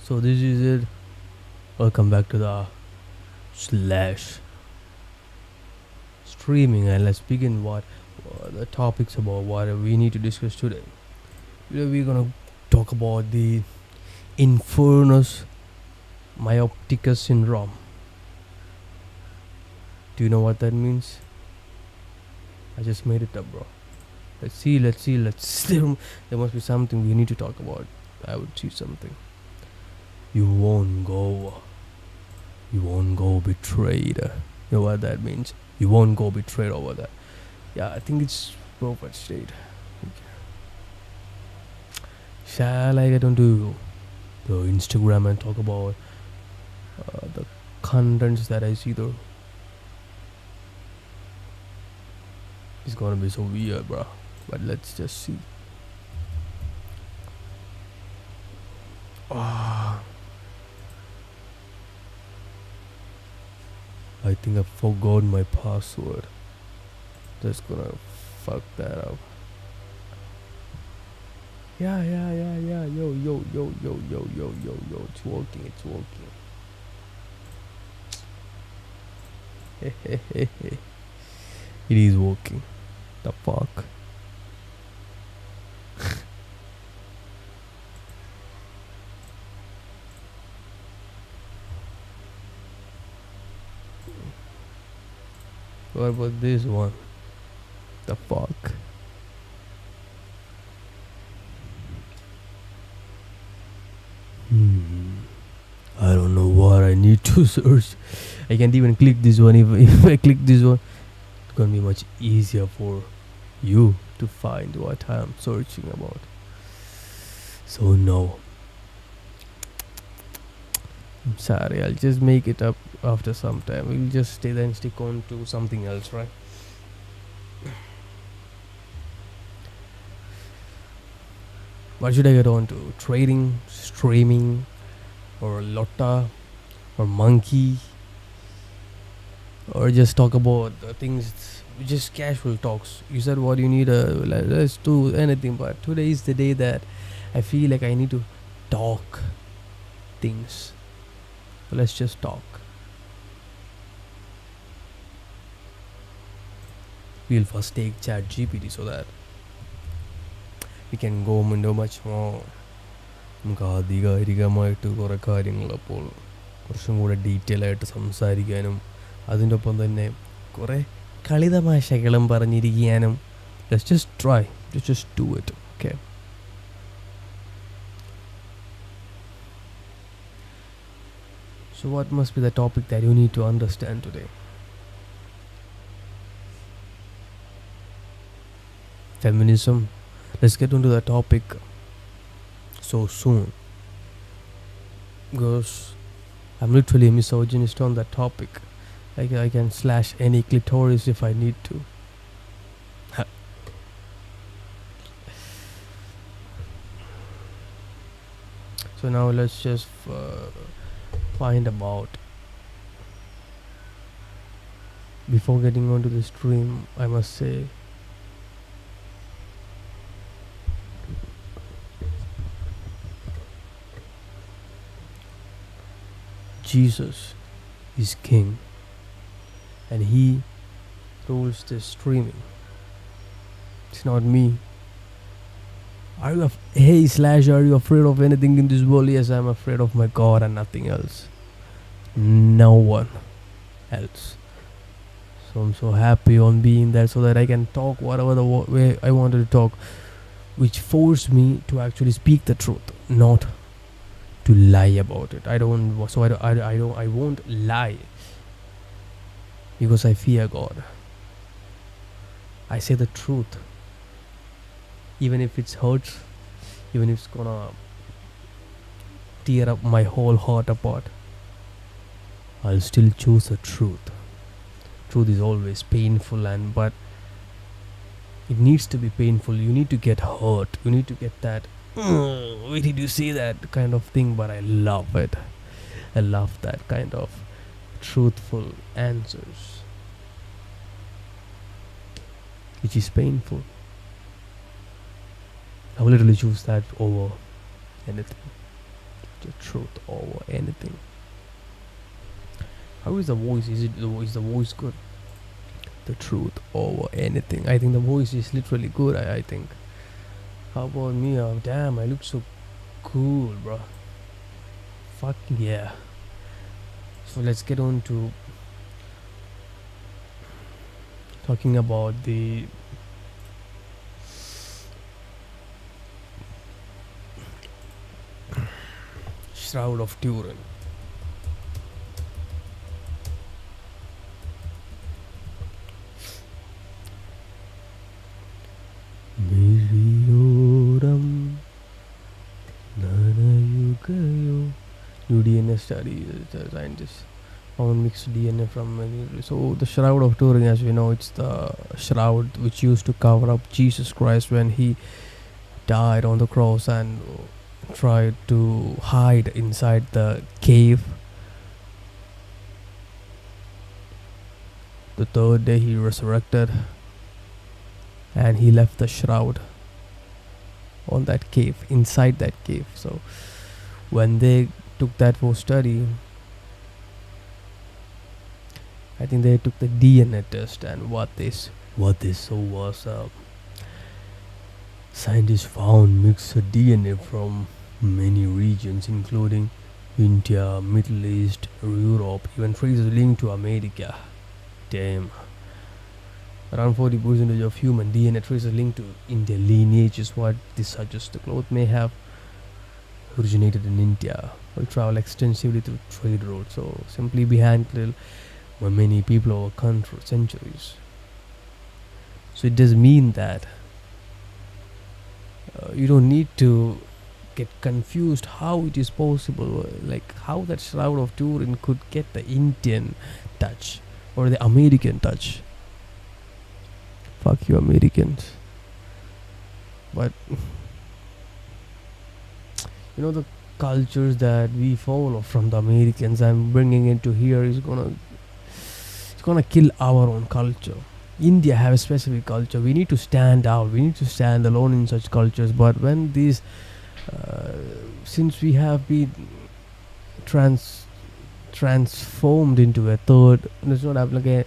So this is it. Welcome back to the slash streaming, and let's begin what the topics about what we need to discuss today. Today we're gonna talk about the infernus myopticus syndrome. Do you know what that means? I just made it up, bro. Let's see. There must be something we need to talk about. I would see something. You won't go betrayed. You know what that means? You won't go betrayed over that. Yeah, I think it's perfect state. Shall I get onto the Instagram and talk about the contents that I see though? It's gonna be so weird, bro. But let's just see. Ah, I think I forgot my password. Just gonna fuck that up. Yeah. Yo. It's working. It is working. The fuck. What about this one? The fuck. I don't know what I need to search. I can't even click this one. If I click this one, it's gonna be much easier for you to find what I'm searching about. So no. I'm sorry, I'll just make it up after some time. We'll just stick on to something else, right? What should I get on to? Trading, streaming, or Lotta, or Monkey, or just talk about things, just casual talks. You said what you need, let's do anything, but today is the day that I feel like I need to talk things. So let's just talk. We'll first take ChatGPT so that we can go into much more നമുക്ക് ആധികാരികമായിട്ട് കുറേ കാര്യങ്ങൾ അപ്പോൾ കുറച്ചും കൂടെ detail ആയിട്ട് സംസാരിക്കാനും അതിൻ്റെ ഒപ്പം തന്നെ കുറേ കളിതമാശകളും പറഞ്ഞിരിക്കാനും let's just try to just do it. Okay, so what must be the topic that you need to understand today? Feminism. Let's get into the topic so soon, because I'm literally a misogynist on that topic. I can slash any clitoris if I need to. So now let's just find about. Before getting onto the stream, I must say Jesus is king and he rules the streaming. It's not me. Are you hey slash, are you afraid of anything in this world? Yes, I'm afraid of my God and nothing else. No one else. So I'm so happy on being there so that I can talk whatever the way I wanted to talk, which forced me to actually speak the truth, not to lie about it. I won't lie because I fear God. I say the truth, even if it hurts, even if it's gonna tear up my whole heart apart. I'll still choose the truth. Truth is always painful, but it needs to be painful. You need to get hurt. You need to get that. Why did you say that kind of thing? But I love it. I love that kind of truthful answers, which is painful. I will literally choose that over anything. The truth over anything. How is the voice? Is the voice good? The truth over anything. I think the voice is literally good. I think. How about me? Oh, damn, I look so cool, bro. Fuck yeah. So let's get on to talking about the Shroud of Turin. Miriyoram Nanayugayo. New DNA study. The scientists found mixed DNA from many. So the Shroud of Turin, as we know, it's the shroud which used to cover up Jesus Christ when he died on the cross and tried to hide inside the cave. The third day he resurrected and he left the shroud on that cave, inside that cave. So when they took that for study, I think they took the DNA test, and what they saw was scientists found mixed DNA from many regions, including India, Middle East, Europe, even traces linked to America. Damn. Around 40% of human DNA traces linked to Indian lineage is what this suggests. The cloth may have originated in India or travel extensively through trade routes, so simply be handled by many people over centuries. So it does mean that you don't need to get confused how it is possible, like how that Shroud of Turin could get the Indian touch or the American touch. Fuck you, Americans. But you know, the cultures that we follow from the Americans and bringing into here is gonna kill our own culture. India have a specific culture. We need to stand out. We need to stand alone in such cultures. But when these, since we have been transformed into a third, let's not have like a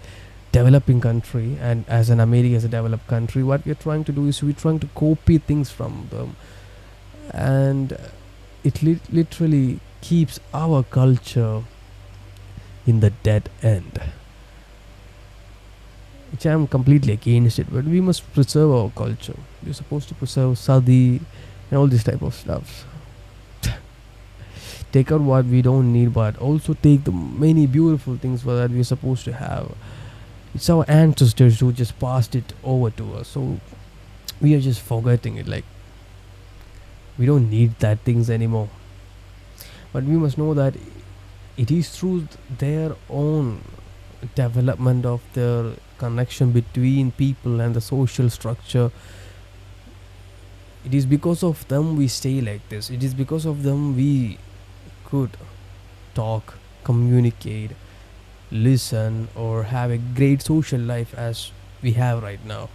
developing country, and as an America as a developed country, what we're trying to do is we're trying to copy things from them, and it literally keeps our culture in the dead end, which I'm completely against it. But we must preserve our culture. We're supposed to preserve Sadi and all this type of stuff. Take out what we don't need, but also take the many beautiful things that we're supposed to have. It's our ancestors who just passed it over to us, so we are just forgetting it. Like, we don't need that things anymore. But we must know that it is through their own development of their connection between people and the social structure. It is because of them we stay like this. It is because of them we could talk, communicate, listen, or have a great social life as we have right now.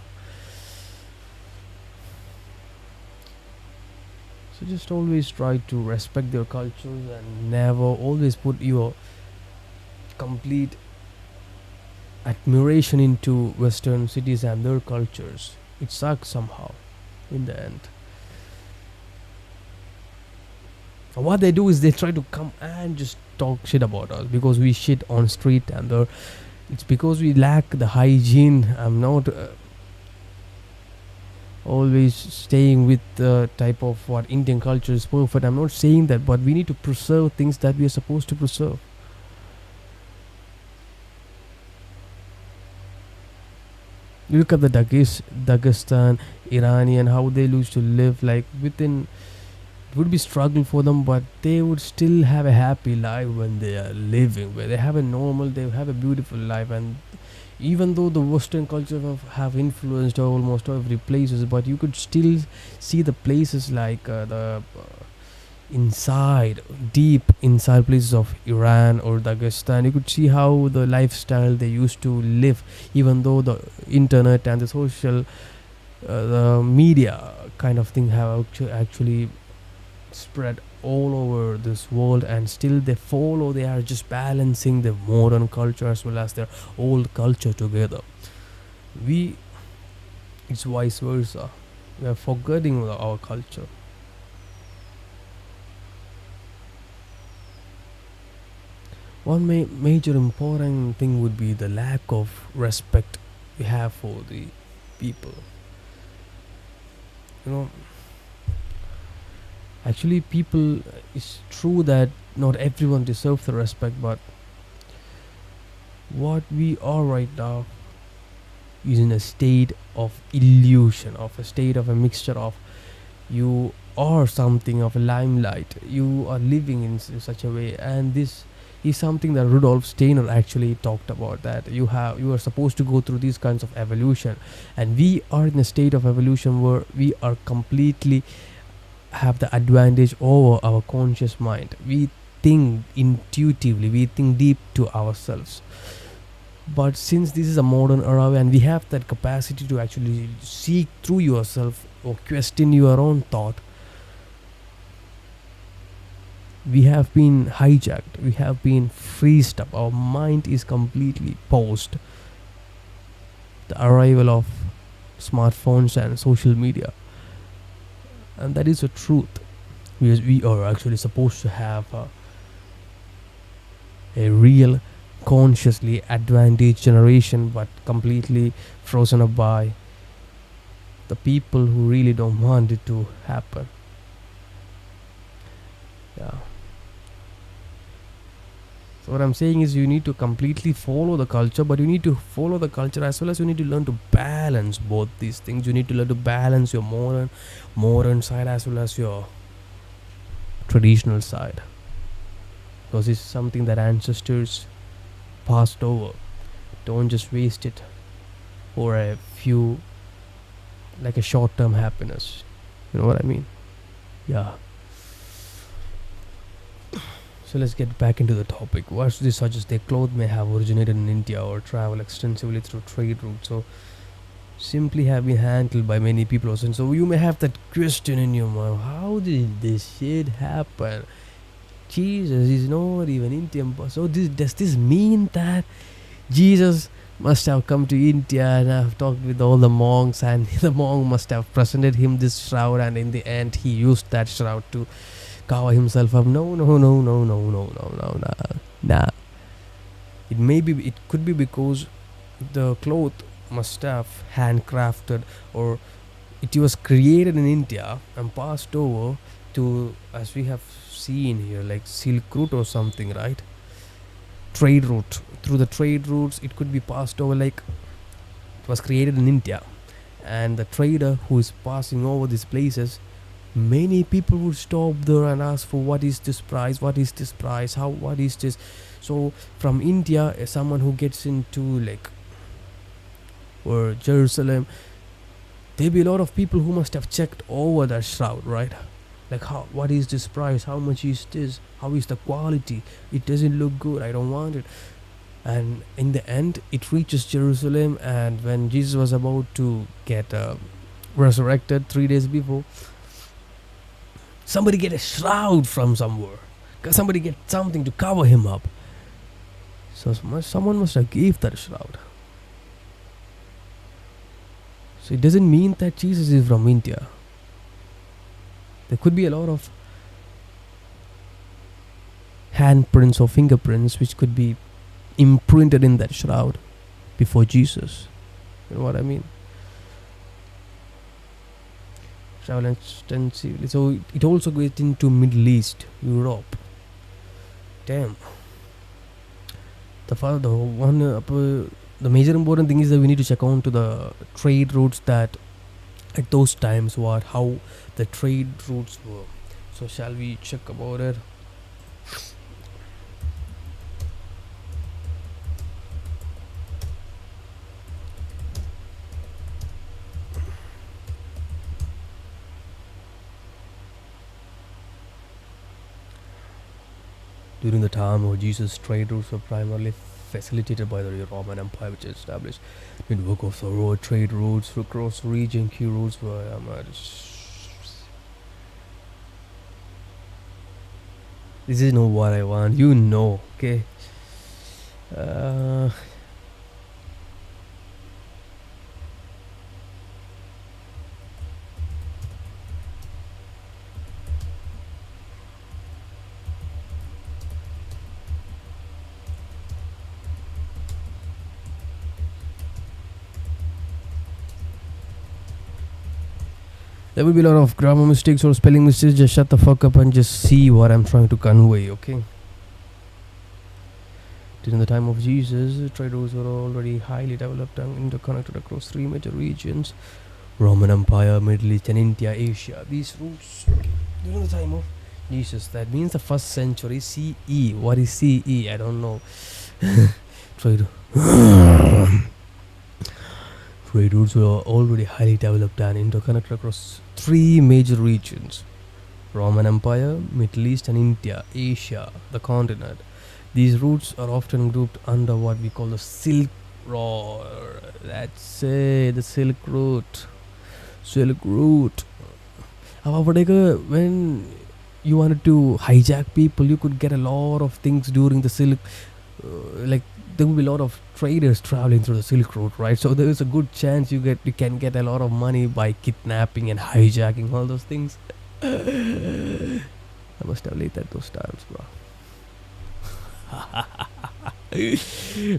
So just always try to respect their cultures and never always put your complete admiration into Western cities and their cultures. It sucks somehow in the end. And what they do is they try to come and just talk shit about us because we shit on street, and it's because we lack the hygiene. I'm not always staying with the type of what Indian culture is perfect. I'm not saying that, but we need to preserve things that we are supposed to preserve. You look at the Dagestan, Iranian, how they used to live like within. It would be struggle for them, but they would still have a happy life when they are living, where they have they have a beautiful life. And even though the Western culture have influenced almost every places, but you could still see the places like the inside, deep inside places of Iran or Dagestan. You could see how the lifestyle they used to live, even though the internet and the social the media kind of thing have actually spread all over this world, and still they are just balancing the modern culture as well as their old culture together. We It's vice versa. We are forgetting our culture. One major important thing would be the lack of respect we have for the people. You know, actually, people, it's true that not everyone deserves the respect, but what we are right now is in a state of illusion, of a state of a mixture of you are something of a limelight, you are living in such a way, and this is something that Rudolf Steiner actually talked about, that you are supposed to go through these kinds of evolution, and we are in a state of evolution where we are completely have the advantage over our conscious mind. We think intuitively, we think deep to ourselves. But since this is a modern era and we have that capacity to actually seek through yourself or question your own thought, we have been hijacked, we have been freezed up, our mind is completely paused. The arrival of smartphones and social media, and that is the truth, because we are actually supposed to have a real consciously advantaged generation, but completely frozen up by the people who really don't want it to happen. Yeah. So what I'm saying is, you need to completely follow the culture, but you need to follow the culture as well as you need to learn to balance both these things. You need to learn to balance your modern side as well as your traditional side, because it's something that ancestors passed over. Don't just waste it for a few, like a short-term happiness. You know what I mean? Yeah. So let's get back into the topic. What should they suggest? Their clothes may have originated in India or travel extensively through trade routes, so simply have been handled by many people. And so you may have that question in your mind: how did this shit happen? Jesus is not even Indian. So does this mean that Jesus must have come to India and have talked with all the monks, and the monk must have presented him this shroud, and in the end he used that shroud to cover himself up? No. Nah. It could be because the cloth must have handcrafted, or it was created in India and passed over to, as we have seen here, like Silk Route or something, right? Trade route. Through the trade routes, it could be passed over, like it was created in India, and the trader who is passing over these places, many people would stop there and ask for what is this price, what is this. So from India, someone who gets into like or Jerusalem, there'll be a lot of people who must have checked over that shroud, right? Like, what is this price, how much is this, how is the quality, it doesn't look good, I don't want it. And in the end it reaches Jerusalem, and when Jesus was about to get resurrected 3 days before, somebody get a shroud from somewhere, somebody get something to cover him up. So someone must have gave that shroud. So it doesn't mean that Jesus is from India. There could be a lot of handprints or fingerprints which could be imprinted in that shroud before Jesus. You know what I mean? Travel extensively. So it also goes into Middle East, Europe. Damn. The major important thing is that we need to check on to the trade routes that at those times how the trade routes were. So shall we check about it? During the time of Jesus, trade routes were primarily facilitated by the Roman Empire, which established a network of thorough trade routes across the region. Key routes were This is not what I want. You know, okay? Uh, there will be a lot of grammar mistakes or spelling mistakes. Just shut the fuck up and just see what I'm trying to convey, okay? During the time of Jesus, trade routes were already highly developed and interconnected across three major regions: Roman Empire, Middle East, and India, Asia. These routes, okay, during the time of Jesus, that means the first century CE. What is CE? I don't know. Trade Trade routes were already highly developed and interconnected across three major regions: Roman Empire, Middle East, and India, Asia, the continent. These routes are often grouped under what we call the Silk Road. That's it, the Silk Route. Silk Route. However, when you wanted to hijack people, you could get a lot of things during the Silk. Like there will be a lot of traders traveling through the Silk Road, right? So there is a good chance you can get a lot of money by kidnapping and hijacking all those things. I must have late at those times, bro.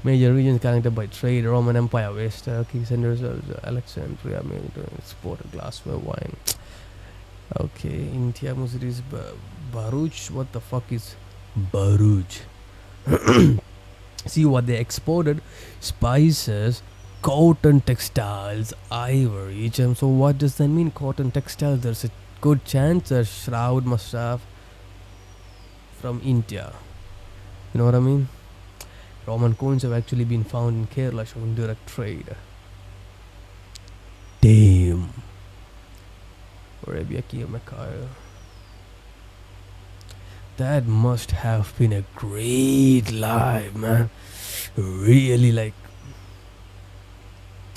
Major regions connected by trade: Roman Empire, West Turkey, centers of Alexandria, exported glassware, wine. Okay, India, cities, Baruch. What the fuck is Baruch? See what they exported: spices, cotton textiles, ivory, gems. So what does that mean? Cotton textiles. There's a good chance a shroud must have from India. You know what I mean? Roman coins have actually been found in Kerala showing direct trade. Damn. Arabia, Mecca. That must have been a great life, man. Really, like,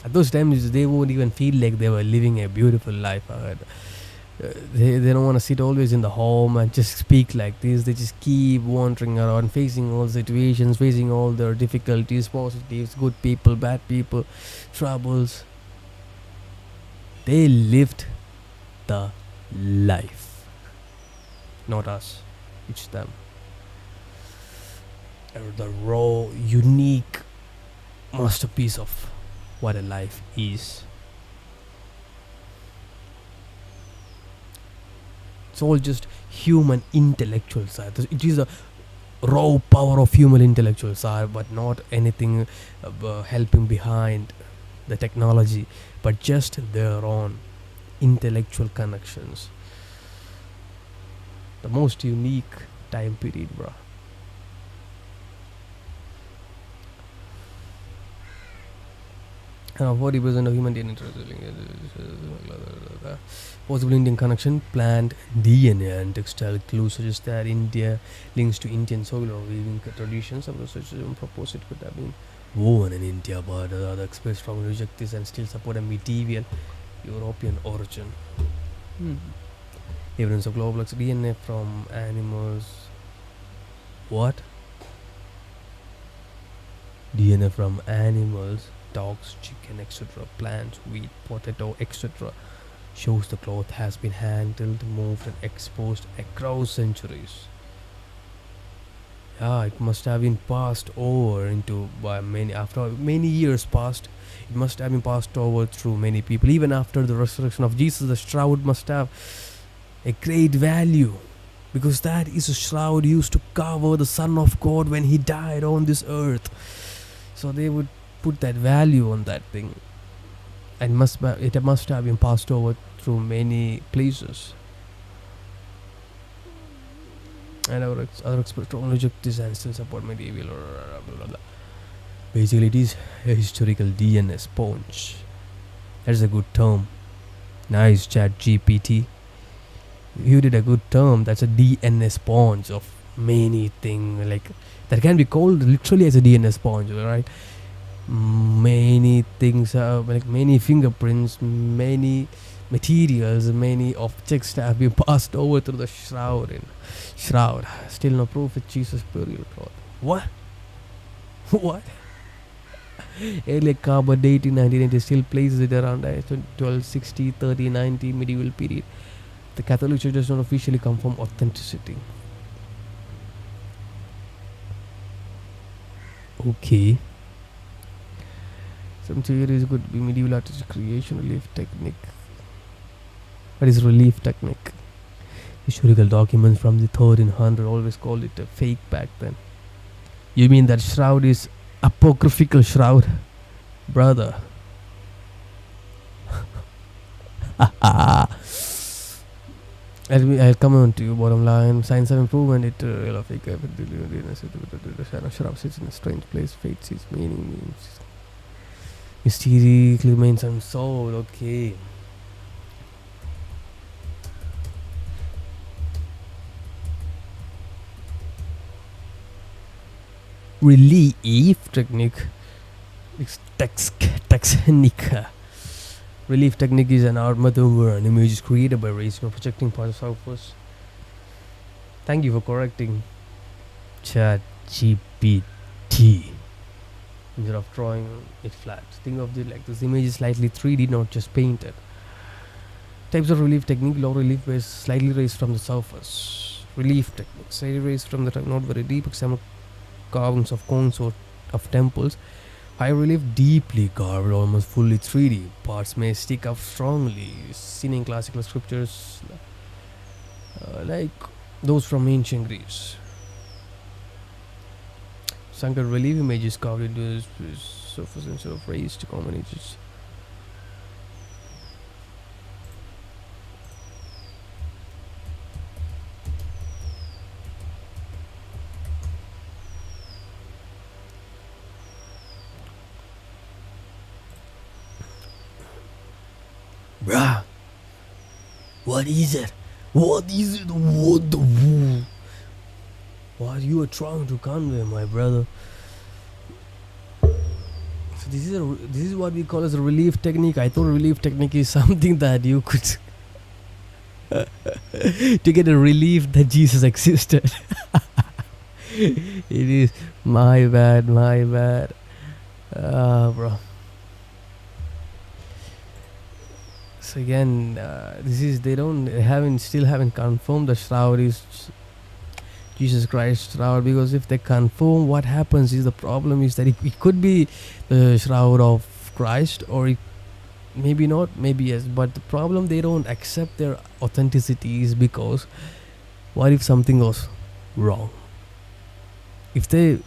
at those times they won't even feel like they were living a beautiful life. They don't want to sit always in the home and just speak like this. They just keep wandering around, facing all situations, facing all their difficulties, positives, good people, bad people, troubles. They lived the life, not us. It's them. The raw, unique masterpiece of what a life is. It's all just human intellectual side. It is a raw power of human intellectual side, but not anything helping behind the technology, but just their own intellectual connections. The most unique time period, bro. 40% of human DNA possible Indian connection, plant DNA and textile clues suggest that India links to Indian soil or weaving traditions. Some researchers even propose it could have been woven in India, but other experts strongly reject this and still support a medieval European origin. Evidence of global DNA from animals. What? DNA from animals, dogs, chicken, etc., plants, wheat, potato, etc., shows the cloth has been handled, moved, and exposed across centuries. Yeah, it must have been passed over into by many. After many years passed, it must have been passed over through many people. Even after the resurrection of Jesus, the shroud must have a great value, because that is a shroud used to cover the Son of God when he died on this earth. So they would put that value on that thing, and it must have been passed over through many places. And our other experts strongly reject this and still support medieval or blah, blah, blah. Basically, it is a historical DNA sponge. That's a good term. Nice, Chat GPT. You did a good term. That's a DNA sponge of many things. Like, that can be called literally as a DNA sponge, right? Many things, like many fingerprints, many materials, many objects have been passed over through the shroud. Still no proof of Jesus' burial cloth. What? What? Earlier carbon dating 1980 still places it around 1260, 30, 90 medieval period. The Catholic Church does not officially confirm authenticity. Okay. Some theories could be medieval artistic creation, relief technique. What is relief technique? Historical documents from the 1300 always called it a fake back then. You mean that shroud is apocryphal shroud? Brother. I'll come on to you. Bottom line, science have improved and it fake shroud sits in a strange place. Fate sees meaning. Mystery remains unsolved. Okay. Relief technique. Technique. Relief technique is an art method where an image is created by raising or projecting parts of surface. Thank you for correcting ChatGPT. Instead of drawing it flat, think of it like this image is slightly 3D, not just painted. Types of relief technique: low relief base, slightly raised from the surface. Relief technique: slightly raised from the top, not very deep, example carvings of cones or of temples. High relief, deeply carved, almost fully 3D. Parts may stick up strongly, seen in classical scriptures like those from ancient Greece. Sunken relief images carved into the surface instead of raised common images. Bruh, what is it? What is it? What the? What you are trying to convey, my brother? So this is what we call as a relief technique. I thought relief technique is something that you could to get a relief that Jesus existed. It is my bad, bro. So again, still haven't confirmed the shroud is Jesus Christ shroud, because if they confirm, what happens is the problem is that it could be the shroud of Christ, or it maybe not, maybe yes. But the problem, they don't accept their authenticity is because what if something goes wrong? If they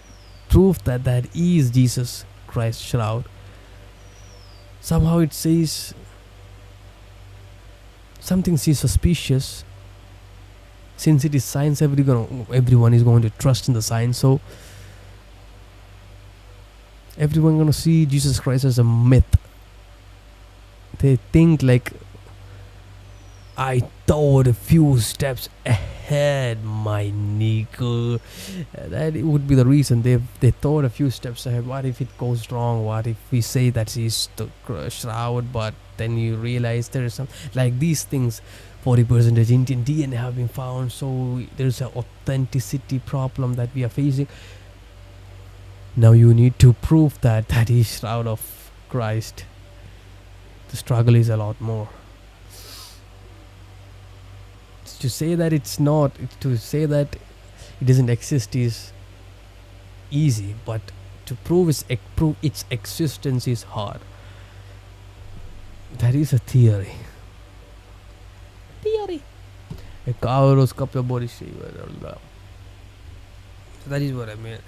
prove that that is Jesus Christ shroud, somehow it says something seems suspicious. Since it is science, everyone is going to trust in the science, so everyone gonna see Jesus Christ as a myth. They think like, I thought a few steps ahead, my nigga. That would be the reason they thought a few steps ahead. What if it goes wrong? What if we say that he's the shroud, but then you realize there is some like these things. 40% Indian DNA have been found, so there's an authenticity problem that we are facing. Now you need to prove that that is shroud of Christ. The struggle is a lot more. To say that it's not, to say that it doesn't exist is easy, but to prove its existence is hard. That is a theory. A Kauros cup of body shape. That is what I mean.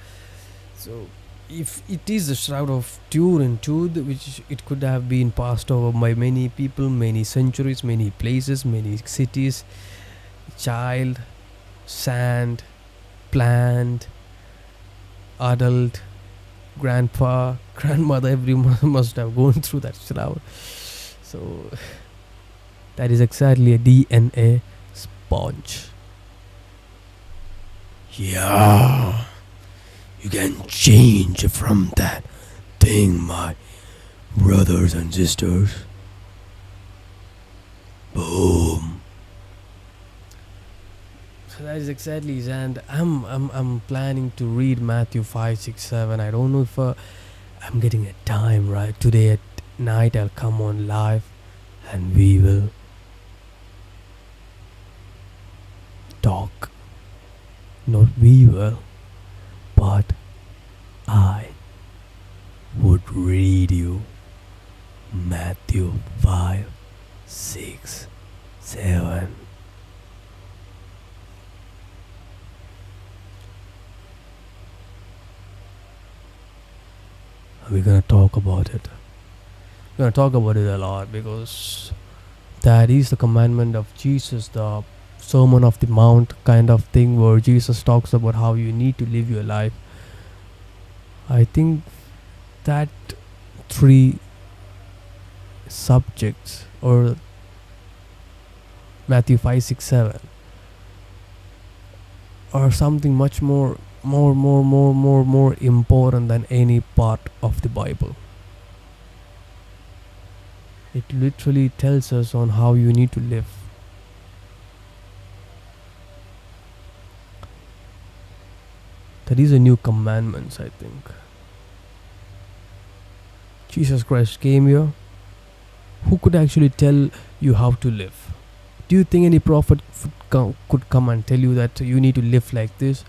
So if it is the shroud of Turin too, which it could have been passed over by many people, many centuries, many places, many cities, child, sand, plant, adult, grandpa, grandmother, everyone must have gone through that shroud. So that is exactly a DNA sponge. Yeah, you can change from that thing, my brothers and sisters. Boom. So that is exactly it. And I'm planning to read Matthew 5, 6, 7. I don't know if I'm getting a time right. Today at night I'll come on live and we will talk. Not we will, but I would read you Matthew 5, 6, 7. We're gonna talk about it. We're gonna talk about it a lot because that is the commandment of Jesus, the Sermon of the Mount kind of thing, where Jesus talks about how you need to live your life. I think that three subjects, or Matthew 5, 6, 7, are something much more important than any part of the Bible. It literally tells us on how you need to live. That is a new commandments, I think. Jesus Christ came here. Who could actually tell you how to live? Do you think any prophet could come and tell you that you need to live like this?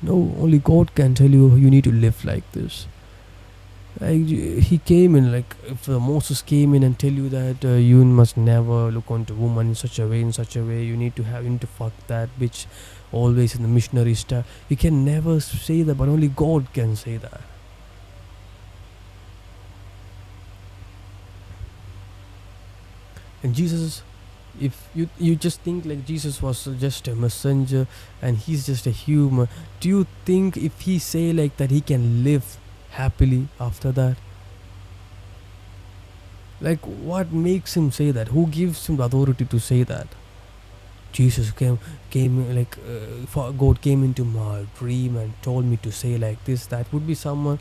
No, only God can tell you you need to live like this. Like he came in, like if Moses came in and tell you that you must never look onto woman in such a way, you need to fuck that bitch, always in the missionary style. You can never say that, but only God can say that. And Jesus, if you just think like Jesus was just a messenger and he's just a human, do you think if he say like that he can live happily after that? Like what makes him say that? Who gives him the authority to say that? Jesus came like God came into my dream and told me to say like this. That would be someone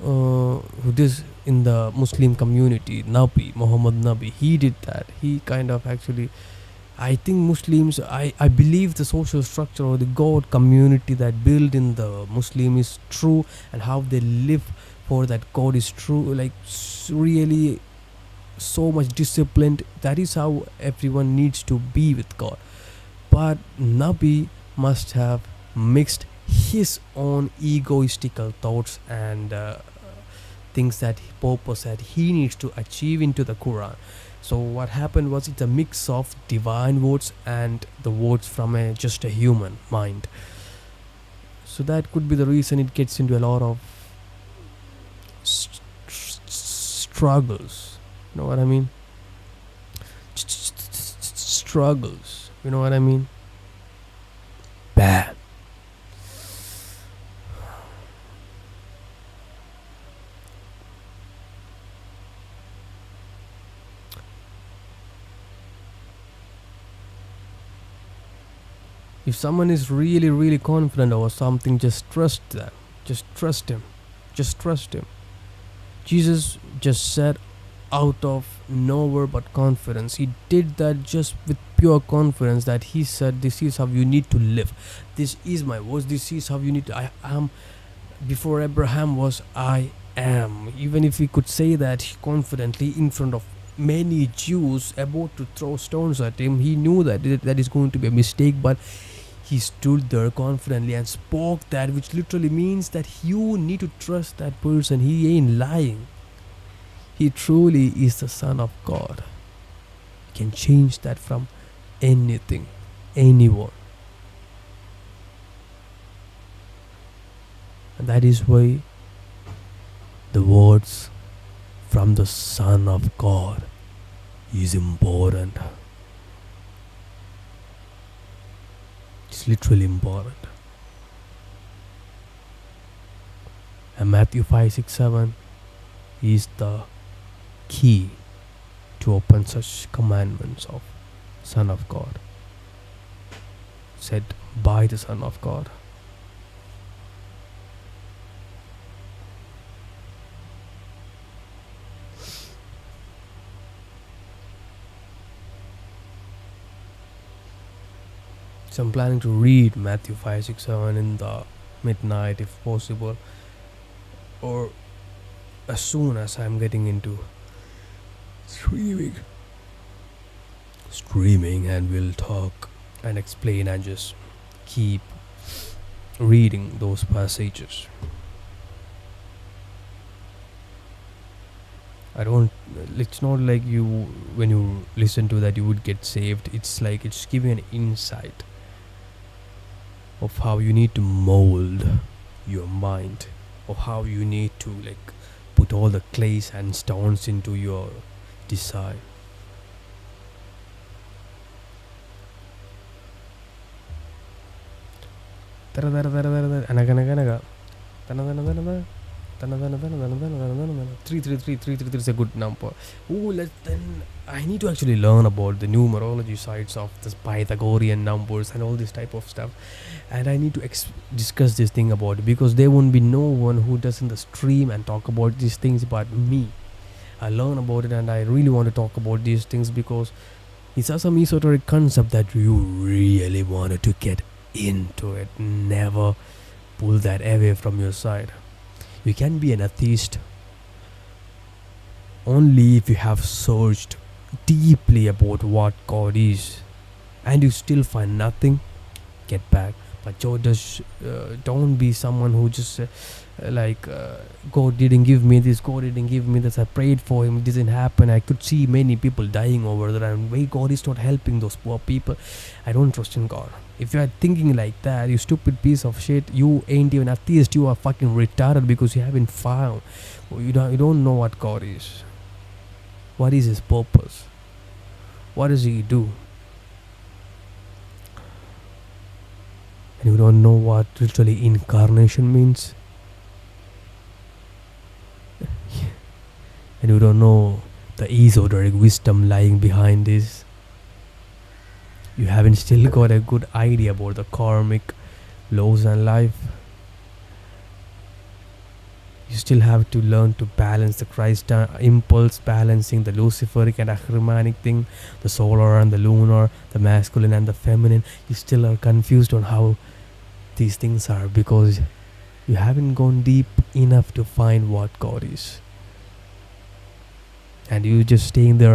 who is in the Muslim community. Nabi Muhammad Nabi, he did that. He kind of actually, I think Muslims, I believe the social structure or the God community that built in the Muslim is true, and how they live for that God is true, like really so much disciplined. That is how everyone needs to be with God. But Nabi must have mixed his own egoistical thoughts and things that purpose that he needs to achieve into the Quran. So what happened was it's a mix of divine words and the words from just a human mind. So that could be the reason it gets into a lot of struggles. You know what I mean? Struggles. You know what I mean? Bad. If someone is really confident over something, just trust them. Just trust him. Just trust him. Jesus just said out of nowhere but confidence. He did that just with pure confidence, that he said this is how you need to live. This is my words. This is how you need to. I am. Before Abraham was, I am. Even if he could say that confidently in front of many Jews about to throw stones at him, he knew that that is going to be a mistake, but he stood there confidently and spoke that, which literally means that you need to trust that person. He ain't lying. He truly is the Son of God. He can change that from anything, anyone. And that is why the words from the Son of God is important. It's literally important. And Matthew 5, 6, 7 is the key to open such commandments of Son of God, said by the Son of God. So I'm planning to read Matthew 5, 6, 7 in the midnight if possible, or as soon as I'm getting into streaming. And we'll talk and explain and just keep reading those passages. I don't. It's not like you, when you listen to that, you would get saved. It's like it's giving an insight of how you need to mold your mind, of how you need to like put all the clays and stones into your desire. Anaga. 333 is a good number. Then I need to actually learn about the numerology sides of this Pythagorean numbers and all this type of stuff, and I need to discuss this thing about it, because there won't be no one who does in the stream and talk about these things but me. I learn about it and I really want to talk about these things because it's some esoteric concept that you really wanted to get into it. Never pull that away from your side. You can be an atheist only if you have searched deeply about what God is and you still find nothing. Get back. But don't be someone who just God didn't give me this, God didn't give me this, I prayed for him, it didn't happen. I could see many people dying over there, and why God is not helping those poor people. I don't trust in God. If you are thinking like that, you stupid piece of shit, you ain't even atheist, you are fucking retarded, because you haven't found, you don't know what God is. What is his purpose? What does he do? And you don't know what literally incarnation means. And you don't know the esoteric wisdom lying behind this. You haven't still got a good idea about the karmic laws and life. You still have to learn to balance the Christ impulse, balancing the Luciferic and Ahrimanic thing, the solar and the lunar, the masculine and the feminine. You still are confused on how these things are, because you haven't gone deep enough to find what God is. And you just staying there